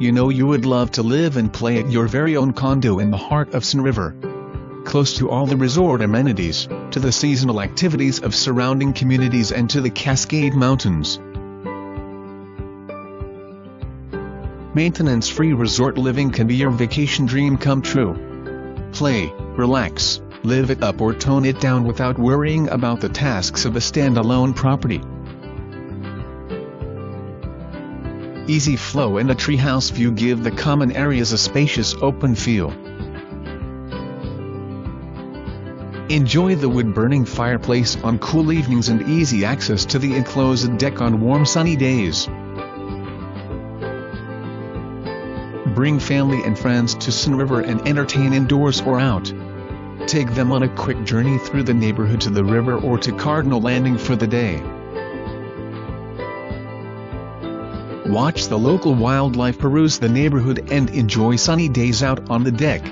You know you would love to live and play at your very own condo in the heart of Sunriver. Close to all the resort amenities, to the seasonal activities of surrounding communities and to the Cascade Mountains. Maintenance-free resort living can be your vacation dream come true. Play, relax, live it up or tone it down without worrying about the tasks of a standalone property. Easy flow and a treehouse view give the common areas a spacious open feel. Enjoy the wood-burning fireplace on cool evenings and easy access to the enclosed deck on warm sunny days. Bring family and friends to Sunriver and entertain indoors or out. Take them on a quick journey through the neighborhood to the river or to Cardinal Landing for the day. Watch the local wildlife, peruse the neighborhood and enjoy sunny days out on the deck.